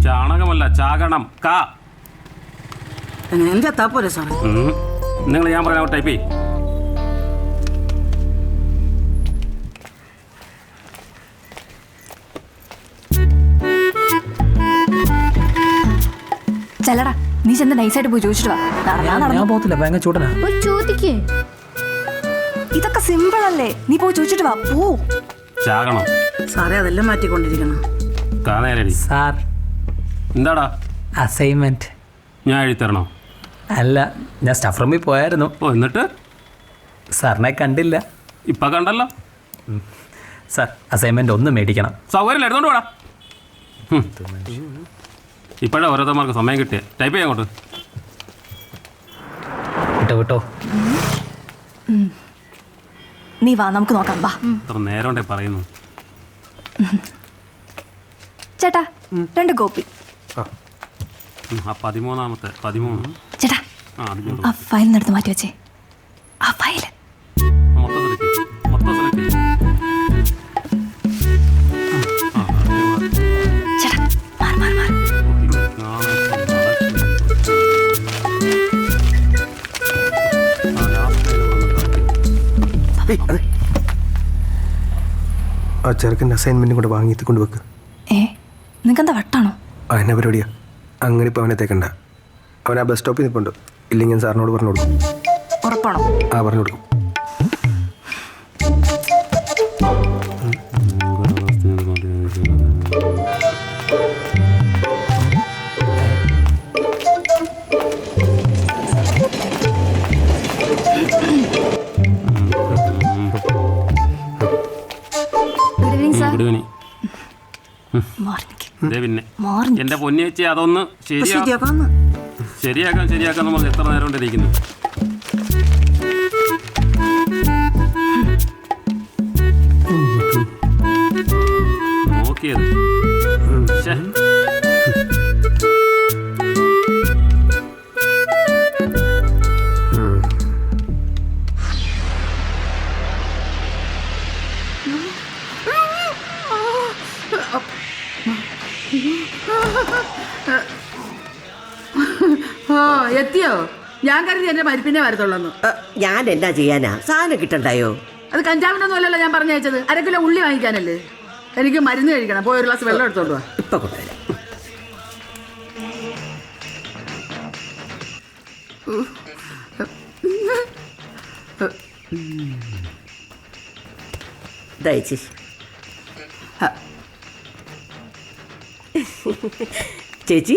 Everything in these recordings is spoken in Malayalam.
ചാണകമല്ല, ചാകണം. കാ എന്താ താപ്പോലെ സാറേ? നിങ്ങൾ ഞാൻ പറയാൻ ടൈപ്പ് ചെയ്യും. ചെല്ലടാ, നീ ചെന്ന് നൈസായിട്ട് പോയി ചോദിച്ചിട്ട് വാ. ഞാൻ പോകത്തില്ല, ഭയങ്കര ചൂടനാ. ചോദിക്കേ, ഇതൊക്കെ സിമ്പിൾ അല്ലേ? നീ പോയി ചോദിച്ചിട്ട് വാ. പോ. ചാകണം സാറേ, അതെല്ലാം മാറ്റിക്കൊണ്ടിരിക്കണം. സാർ, എന്താടാ അസൈൻമെന്റ് ഞാൻ എഴുതിത്തരണോ? അല്ല, ഞാൻ സ്റ്റാഫ് റൂമിൽ പോയായിരുന്നു. ഓ, എന്നിട്ട് സാറിനെ കണ്ടില്ല. ഇപ്പം കണ്ടല്ലോ. സാർ, അസൈൻമെന്റ് ഒന്ന് മേടിക്കണം. സൗകര്യം എടുത്തോണ്ട് പോടാ. ഇപ്പോഴാണ് ഓരോരുത്തർക്ക് സമയം കിട്ടിയ ടൈപ്പ് ചെയ്യാൻ അങ്ങോട്ട്. വിട്ടോ നീ വാ, നമുക്ക് നോക്കാം. വാ. ഇത്ര നേരം കൊണ്ടേ പറയുന്നു. ചേട്ടാ, 2 കോപ്പി. ആ 13 ചേട്ടാ, ആ ഫയൽ എടുത്ത് മാറ്റി വെച്ചേ. ആ ഫയൽ മൊത്തം സെലക്ട് ചേട്ടാ, മാറി. ആ ചെറുക്കൻ്റെ അസൈൻമെൻറ്റും കൂടെ വാങ്ങിയിട്ട് കൊണ്ടുവെക്ക്. നിങ്ങൾക്കെന്താ വട്ടാണോ? എന്നെ പരിപാടിയാ. അങ്ങനെ ഇപ്പോൾ അവനെ തേക്കണ്ട. അവൻ ആ ബസ് സ്റ്റോപ്പിൽ നിൽപ്പുണ്ട്. ഇല്ലെങ്കിൽ സാറിനോട് പറഞ്ഞു കൊടുക്കും. ഉറപ്പാണോ? ആ, പറഞ്ഞു കൊടുക്കും. പിന്നെ എന്റെ പൊന്നിയേച്ചി, അതൊന്ന് ശരിയാക്കാൻ നമ്മൾ എത്ര നേരം കൊണ്ടിരിക്കുന്നു. നോക്കിയത് എത്തിയോ? ഞാൻ കരുതി എന്റെ മരിപ്പിനെ വരത്തുള്ളൂ. ഞാൻ എന്നാ ചെയ്യാനാ? സാധനം കിട്ടണ്ടായോ? അത് കഞ്ചാവിനൊന്നും അല്ലല്ലോ ഞാൻ പറഞ്ഞയച്ചത്. 1 കിലോ ഉള്ളി വാങ്ങിക്കാനല്ലേ. എനിക്ക് മരുന്ന് കഴിക്കണം. പോയി 1 ഗ്ലാസ് വെള്ളം എടുത്തോണ്ട് വാ. ഇപ്പൊ കൊണ്ടുവരാം. ദയച്ചി. ചേച്ചി,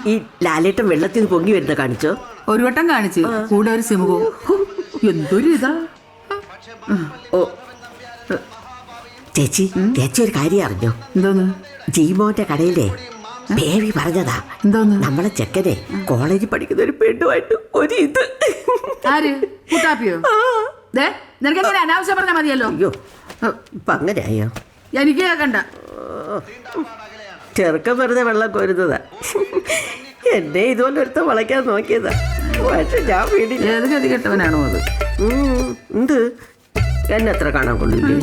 ഈ ലാലേട്ടൻ വെള്ളത്തിൽ നിന്ന് പൊങ്ങി വരുന്ന കാണിച്ചോ? ഒരു വട്ടം കാണിച്ച്, കൂടെ ഒരു സിമുഖവും. എന്തൊരു ഇതാ. ഓ ചേച്ചി, ചേച്ചി ഒരു കാര്യം അറിഞ്ഞോ? എന്തോന്ന്? ജീമോന്റെ കടയിലെ ബേബി പറഞ്ഞതാ. എന്തോന്ന്? നമ്മളെ ചെക്കനെ കോളേജിൽ പഠിക്കുന്ന ഒരു പെണ്ണുമായിട്ട് ഒരു ഇത്. ആര്? കുട്ടാപ്പിയോ? നിനക്കെങ്ങനെ അനാവശ്യം പറഞ്ഞാൽ മതിയല്ലോ. അയ്യോ, ഇപ്പൊ അങ്ങനെയായോ? എനിക്ക് കേൾക്കണ്ട. ചെറുക്കം വെറുതെ വെള്ളം കോരുന്നതാ. എന്നെ ഇതുപോലെ ഒരുത്ത വളയ്ക്കാൻ നോക്കിയതാ. പക്ഷെ ഞാൻ വീടില്ല. ഏത് ഗതി കെട്ടവനാണോ അത്? എന്ത് എന്നെ എത്ര കാണാൻ കൊള്ളില്ലേ?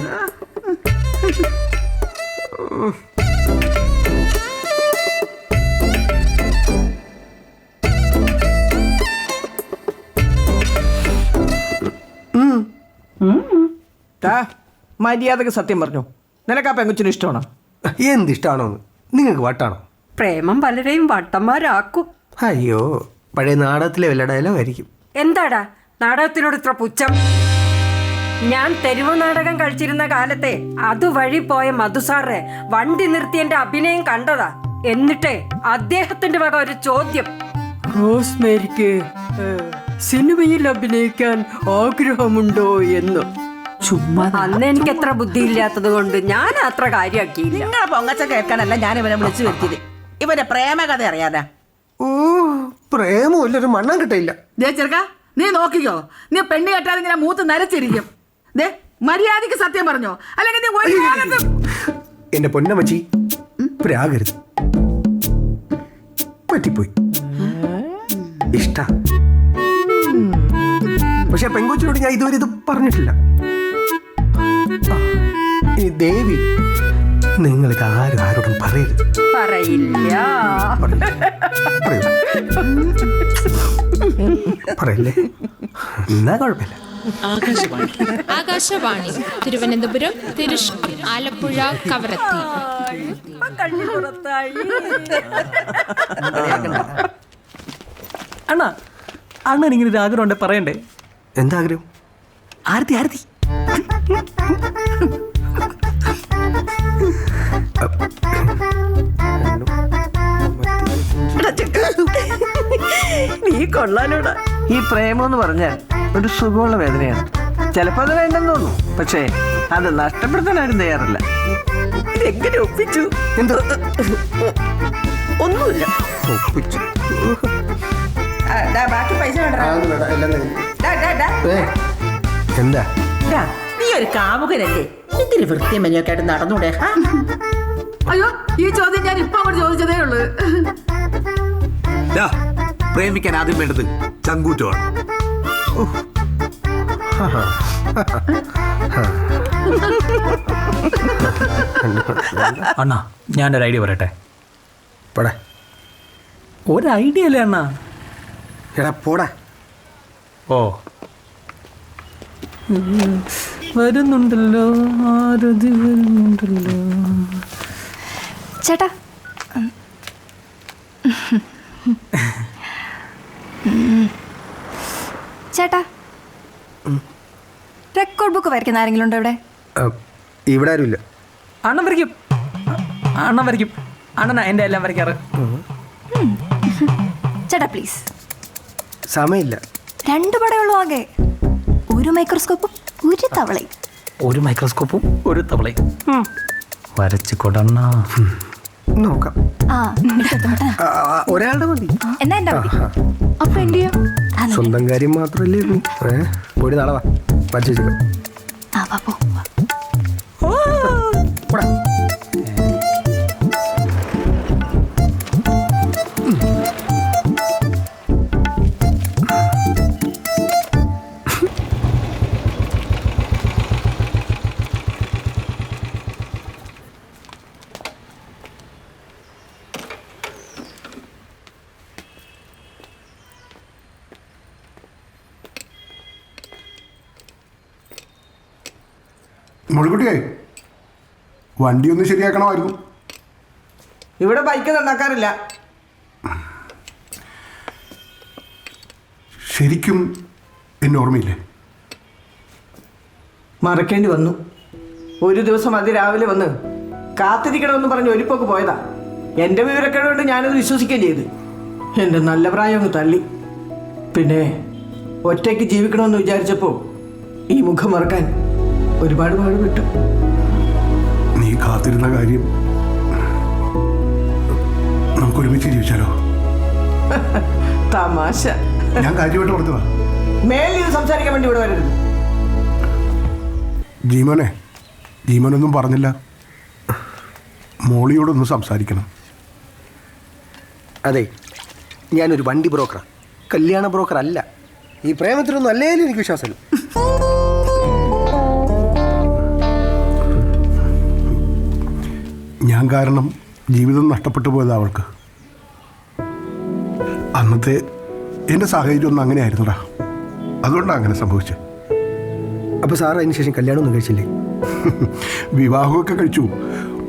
മര്യാദക്ക് സത്യം പറഞ്ഞു. നിനക്ക് ആ പെങ്കുച്ചിന് ഇഷ്ടമാണോ? എന്ത് ഇഷ്ടമാണോന്ന്? നിങ്ങൾക്ക് വട്ടാണോ? പ്രേമം പലരെയും വട്ടന്മാരാക്കും. അയ്യോ, പഴയ നാടകത്തിലെ വല്ല ഡയലോഗ് ആയിരിക്കും. എന്താടാ നാടകത്തിനോട് ഇത്ര പുച്ഛം? ഞാൻ തെരുവ് നാടകം കളിച്ചിരുന്ന കാലത്തെ അതുവഴി പോയ മധുസാറെ വണ്ടി നിർത്തി എന്റെ അഭിനയം കണ്ടതാ. എന്നിട്ടേ അദ്ദേഹത്തിന്റെ വക ഒരു ചോദ്യം, റോസ്മേരിക്ക് സിനിമയിൽ അഭിനയിക്കാൻ ആഗ്രഹമുണ്ടോ എന്ന്. ചുമ്മാ അന്ന് എനിക്ക് എത്ര ബുദ്ധിയില്ലാത്തത് കൊണ്ട് ഞാൻ അത്ര കാര്യമാക്കിയില്ല. നിങ്ങളെ പൊങ്ങച്ച കേൾക്കാനല്ല ഞാൻ ഇവനെ വിളിച്ചു വരുത്തിയത്. ഇവന്റെ പ്രേമകഥ അറിയാനാ. ഓ, പ്രേമമില്ല, ഒരു മണ്ണം കിട്ടില്ല. ചെറുക്ക, നീ നോക്കിക്കോ. നീ പെണ്ണ് കെട്ടാതെ ഇങ്ങനെ മൂത്ത് നരച്ചിരിക്കും. മര്യാദക്ക് സത്യം പറഞ്ഞോ, അല്ലെങ്കിൽ നീ ഒരു കാലത്തും. എന്റെ പൊന്നമ്മച്ചി, പ്രാകരുത്. പറ്റിപ്പോയി. ഇഷ്ട. പക്ഷെ പെങ്കൊച്ചിനോട് ഞാൻ ഇതുവരെ ഇത് പറഞ്ഞിട്ടില്ല. ഈ ദേവി, നിങ്ങളിത് ആരോടും പറയരുത്. പറയില്ല. പറയല്ലേ എന്നാ കുഴപ്പമില്ല. ആകാശവാണി തിരുവനന്തപുരം, തൃശൂർ, ആലപ്പുഴ, കവരത്തി. അണ്ണാ അണ്ണൻ ഇങ്ങനെ ഒരു ആഗ്രഹം ഉണ്ട് പറയണ്ടേ? എന്താ ആഗ്രഹം? ആരതി ആരതി നീ കൊള്ളാലോടാ. ഈ പ്രേമം എന്ന് പറഞ്ഞാൽ ഒരു സുഖമുള്ള വേദനയാണ്. ചിലപ്പോൾ അത് വേണ്ടെന്ന് തോന്നും, പക്ഷേ അത് നഷ്ടപ്പെടുത്താൻ ആരും തയ്യാറല്ല. ഇതെങ്ങനെ ഒപ്പിച്ചു? എന്തോ ഒന്നുമില്ല. ഒപ്പിച്ചു. ബാക്കി പൈസ വേണ്ട. എന്താ? നീ ഒരു കാമുകനല്ലേ? ഇതിന് വൃത്തിയും മെനയൊക്കെ ആയിട്ട് നടന്നൂടെ? അയ്യോ, ഈ ചോദ്യം ഞാൻ ഇപ്പൊ അങ്ങോട്ട് ചോദിച്ചതേ ഉള്ളൂ. പ്രേമിക്കാൻ ആദ്യം വേണ്ടത് ചങ്കൂറ്റമാണ്. അണ്ണാ ഞാനൊരു ഐഡിയ പറയട്ടെ. പോടാ. ഒരു ഐഡിയ അല്ലേ അണ്ണാ? എടാ പോടാ. ഓ വരുന്നുണ്ടല്ലോ, ആരതി വരുന്നുണ്ടല്ലോ. ചേട്ടാ ചേട്ടാ റെക്കോർഡ് ബുക്ക് വരയ്ക്കുന്ന ആരെങ്കിലും ഉണ്ടോ ഇവിടെ? ഇവിടെ ആരുമില്ല. അണ്ണൻ വരയ്ക്കും, അണ്ണൻ വരയ്ക്കും. അണ്ണനാ എൻ്റെ എല്ലാം വരയ്ക്കാറ്. ചേട്ടാ പ്ലീസ്. സമയമില്ല. 2 പടയുള്ളൂ ആകെ. ഒരു മൈക്രോസ്കോപ്പും ഒരു തവളയും. ഒരു മൈക്രോസ്കോപ്പും ഒരു തവളയും വരച്ചു കൊടണ്ണ. നോക്കാം. ആ എടുത്തോട്ടെ. ഒരാളുടെ മതി. എന്നാ എൻ്റെ മതി. അപ്പൊ എന്റെയോ? സ്വന്തം കാര്യം മാത്രല്ലേ ഉള്ളൂ. പോയി നാളെ വാ വരച്ചു വെച്ചേക്കാം. ആ വാ പോ. പോടാ. മുഴുകുട്ടിയായി വണ്ടി ഒന്ന് ശരിയാക്കണമായിരുന്നു. ഇവിടെ ബൈക്ക് നന്നാക്കാറില്ല. ശരിക്കും എന്നെ ഓർമ്മയില്ലേ? മറക്കേണ്ടി വന്നു. ഒരു ദിവസം അതിരാവിലെ വന്ന് കാത്തിരിക്കണമെന്ന് പറഞ്ഞ് ഒരുപ്പൊക്കെ പോയതാ. എൻ്റെ വിവരക്കേട് കൊണ്ട് ഞാനത് വിശ്വസിക്കുകയും ചെയ്തു. എൻ്റെ നല്ല പ്രായം ഒന്ന് തള്ളി. പിന്നെ ഒറ്റയ്ക്ക് ജീവിക്കണമെന്ന് വിചാരിച്ചപ്പോൾ ഈ മുഖം മറക്കാൻ ഒരുപാട് പാടുപെട്ടു. നീ കാത്തിരുന്ന കാര്യം നമുക്ക് ഒരുമിച്ച് ജീവിച്ചാലോ? തമാശ. ഞാൻ കാര്യമായിട്ട് പറഞ്ഞതാ. മേലിൽ ഇത് സംസാരിക്കാൻ വേണ്ടി ഇവിടെ വരരുത്. ജീമോനൊന്നും പറഞ്ഞില്ല. മോളിയോടൊന്ന് സംസാരിക്കണം. അതെ, ഞാനൊരു വണ്ടി ബ്രോക്കറാണ്, കല്യാണ ബ്രോക്കർ അല്ല. ഈ പ്രേമത്തിലൊന്നും അല്ലേലും എനിക്ക് വിശ്വാസമില്ല. ഞാൻ കാരണം ജീവിതം നഷ്ടപ്പെട്ടു പോയത് അവൾക്ക്. അന്നത്തെ എൻ്റെ സാഹചര്യം ഒന്നും അങ്ങനെ ആയിരുന്നുടാ. അതുകൊണ്ടാണ് അങ്ങനെ സംഭവിച്ചത്. അപ്പോൾ സാർ അതിന് ശേഷം കല്യാണമൊന്നും കഴിച്ചില്ലേ? വിവാഹമൊക്കെ കഴിച്ചു.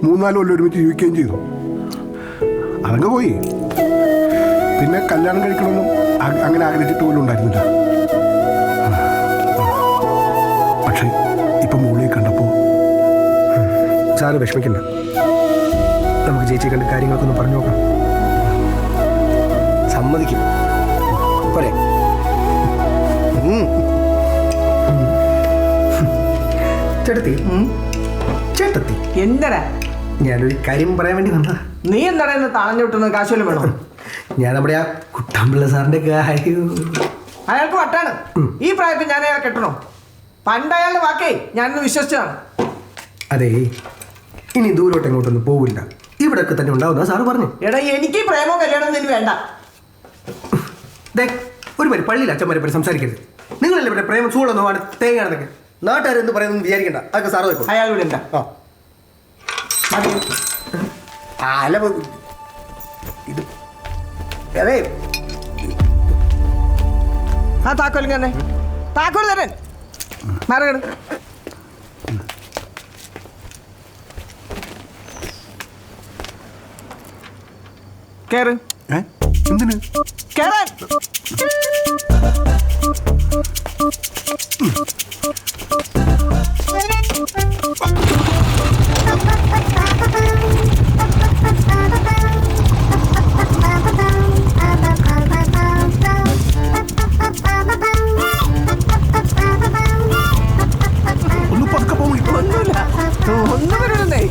3-4 കൊല്ലം ഒരുമിച്ച് ജീവിക്കുകയും ചെയ്തു. അതങ്ങ് പോയി. പിന്നെ കല്യാണം കഴിക്കണമെന്നും അങ്ങനെ ആഗ്രഹിച്ചിട്ട് പോലും ഉണ്ടായിരുന്നില്ല. പക്ഷേ ഇപ്പം മോളിയെ കണ്ടപ്പോൾ സാറ് വിഷമിക്കണ്ട. നമുക്ക് ചേച്ചി കണ്ട് കാര്യങ്ങളൊക്കെ ഒന്ന് പറഞ്ഞു നോക്കാം. സമ്മതിക്കും പോരെ? ചേട്ടത്തി എന്തടാ? ഞാനൊരു കാര്യം പറയാൻ വേണ്ടി വന്നതാ. നീ എന്താടാ ഇന്ന് താളഞ്ഞു വിട്ടുന്നത്? കാശുവല്ലോ വേണോ? ഞാൻ നമ്മുടെ ആ കുട്ടാമ്പിള്ള സാറിന്റെ കാര്യം. അയാൾക്ക് വട്ടാണ്. ഈ പ്രായത്തിൽ ഞാൻ അയാളെ കെട്ടണോ? പണ്ട് അയാളുടെ വാക്കേ ഞാനൊന്ന് വിശ്വസിച്ചതാണ്. അതെ, ഇനി ദൂരോട്ട് എങ്ങോട്ടൊന്നും പോവില്ല, ഇവിടെയൊക്കെ തന്നെ ഉണ്ടാവുന്ന സാറ് പറഞ്ഞു. എടാ, എനിക്ക് പ്രേമവും കല്യാണം ഒന്നും വേണ്ട. ഒരു പരി പള്ളിയിൽ അച്ഛന്മാരെ പറ്റി സംസാരിക്കരുത്. നിങ്ങളല്ലേ ഇവിടെ പ്രേമം ചൂടൊന്നുമാണ് തേങ്ങയാണെന്നൊക്കെ നാട്ടുകാരെന്ത് പറയുന്നത് വിചാരിക്കണ്ട. അതൊക്കെ സാറ് വെക്കും. അയാൾ ഇവിടെ ഉണ്ടാ. അല്ല ഇത് അതെ ആ താക്കോലും തന്നെ താക്കോൽ തരാൻ മറകട് കേറ്. എന്തിന് കേറാൻ. ഒന്ന് പതുക്കെ പോയി. ഒന്നുമില്ല ഒന്നും വരണ്ടേ.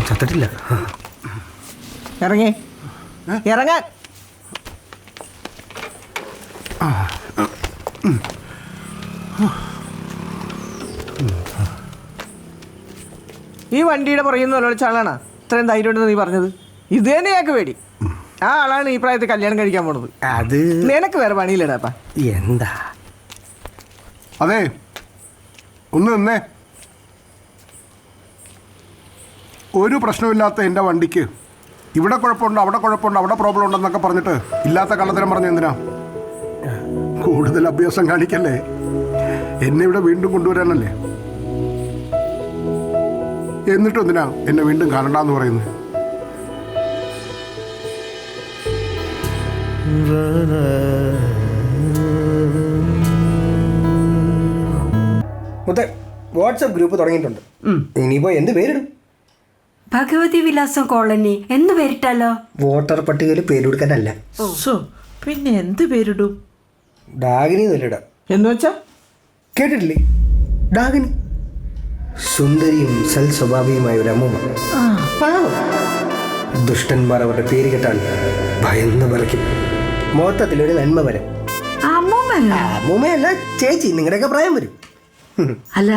ചത്തിട്ടില്ല. ഇറങ്ങി ഇറങ്ങാൻ. ഈ വണ്ടിയുടെ പുറകിൽ ഒരാളിച്ച ആളാണ് ഇത്രയും ധൈര്യമുണ്ടെന്ന് നീ പറഞ്ഞത്. ഇത് തന്നെ ഞങ്ങൾക്ക് പേടി. ആ ആളാണ് ഈ പ്രായത്തിൽ കല്യാണം കഴിക്കാൻ പോണത്. അത് നിനക്ക് വേറെ പണിയില്ലടാപ്പാ. എന്താ അതെ ഒന്ന് നിന്നേ. ഒരു പ്രശ്നമില്ലാത്ത എൻ്റെ വണ്ടിക്ക് ഇവിടെ കുഴപ്പമുണ്ട് അവിടെ കുഴപ്പമുണ്ട് അവിടെ പ്രോബ്ലം ഉണ്ടെന്നൊക്കെ പറഞ്ഞിട്ട് ഇല്ലാത്ത കള്ളത്തരം പറഞ്ഞ എന്തിനാ? കൂടുതൽ അഭ്യാസം കാണിക്കല്ലേ. എന്നെ ഇവിടെ വീണ്ടും കൊണ്ടുവരാനല്ലേ. എന്നിട്ടും എന്തിനാ എന്നെ വീണ്ടും കാണണ്ടെന്ന് പറയുന്നത്? മുത്തേ വാട്സപ്പ് ഗ്രൂപ്പ് തുടങ്ങിയിട്ടുണ്ട്. ഇനിയിപ്പോ എന്ത് പേരിടും? ഭഗവതി വിലാസം കോളനി എന്ന് പേരിട്ടാലോ? വോട്ടർ പട്ടികയിൽ പേര് കൊടുക്കാനല്ല. പിന്നെ എന്ത് പേരിടും? ഡാഗിനി നല്ലിടാം. എന്ന് വെച്ചാ കേട്ടിട്ടില്ലേ? ഡാഗിനി സുന്ദരിയും സൽ സ്വഭാവിയുമായ ഒരു അമ്മൂമ്മ. പാവം. ദുഷ്ടന്മാർ അവരുടെ പേര് കേട്ടാൽ ഭയന്ന് വിറയ്ക്കും. മൊത്തത്തിലൊരു നന്മ വരും. അമ്മൂമ്മയല്ല ചേച്ചി, നിങ്ങളുടെയൊക്കെ പ്രായം വരും. അല്ല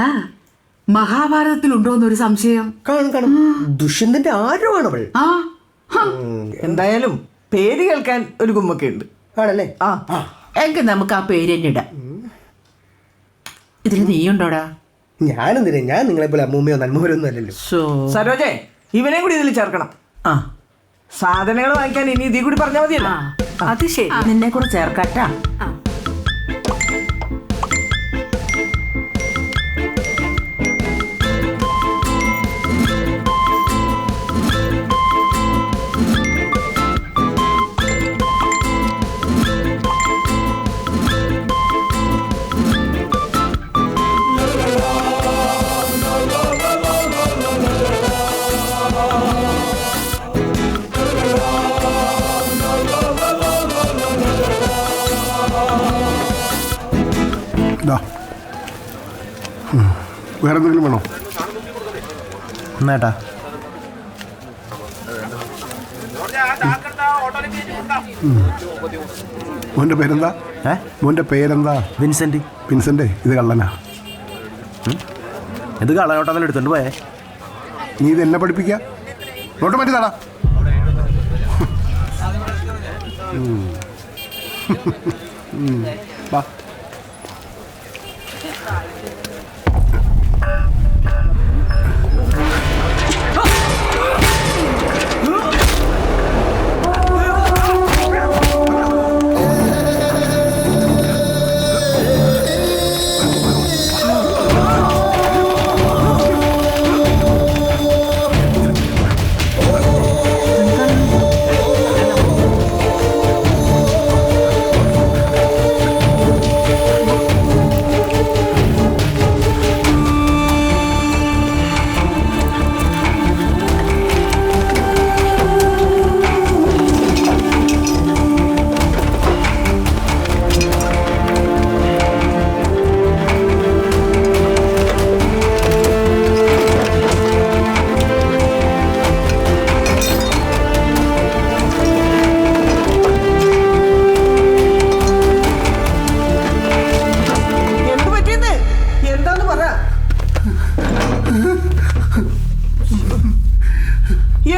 മഹാഭാരതത്തിലുണ്ടോന്നൊരു സംശയം. കാണും കാണും. ദുഷ്യന്തന്റെ ആരോമാണ് അവൾ. എന്തായാലും പേര് കേൾക്കാൻ ഒരു കുമ്മൊക്കെ ഉണ്ട്. ആണല്ലേ? എങ്കിൽ നമുക്ക് ആ പേര് തന്നെ ഇടാം. ഇതിൽ നീയുണ്ടോടാ? ഞാനെന്തിനാ? ഞാൻ നിങ്ങളെ പോലെ അമ്മൂമ്മയോ നന്മവരൊന്നും അല്ലല്ലോ. സരോജെ ഇവനെ കൂടി ഇതിൽ ചേർക്കണം. സാധനങ്ങൾ വാങ്ങിക്കാൻ ഇനി ഇതിൽ കൂടി പറഞ്ഞാൽ മതിയല്ലോ. അത് ശരി. നിന്നെ കൂടെ ചേർക്കട്ടാ. വേറെ എന്തെങ്കിലും വേണോ? എന്നാട്ടാ മോൻ്റെ പേരെന്താ? മോൻ്റെ പേരെന്താ? വിൻസെന്റ്. വിൻസെന്റ്, ഇത് കള്ളനാ. ഇത് കള്ളനോട്ടം എടുത്തോണ്ട് പോയേ. നീ ഇത് എന്നെ പഠിപ്പിക്കുക? നോട്ട് മാറ്റിയതാടാ. വാ.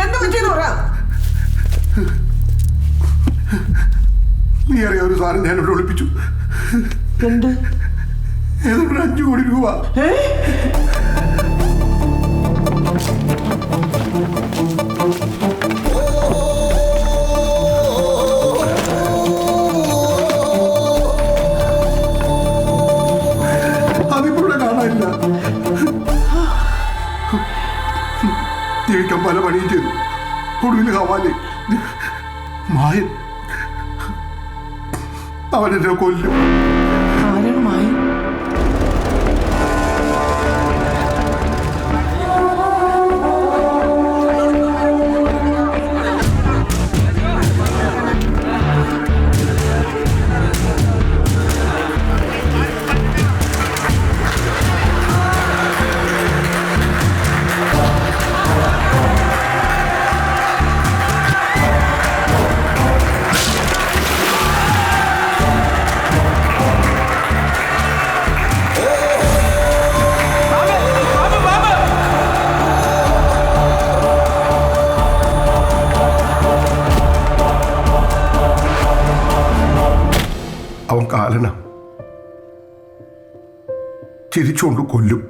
എന്ത് പറ്റിയെന്ന് പറ. നീ അറിയാം ഒരു സാധനം ഞാനിവിടെ ഒളിപ്പിച്ചു. എന്ത്? ഏതൊരു 5 കോടി രൂപ. അതിപ്പോഴും കാണാനില്ല. ജീവിക്കാൻ പല പണിയും ചെയ്തു. ഒടുവിൽ ഹവാലി മായൻ അവനെന്നെ കൊല്ലും. ആരാണ് മായി? അവൻ കാലന ചിരിച്ചുകൊണ്ട് കൊല്ലും.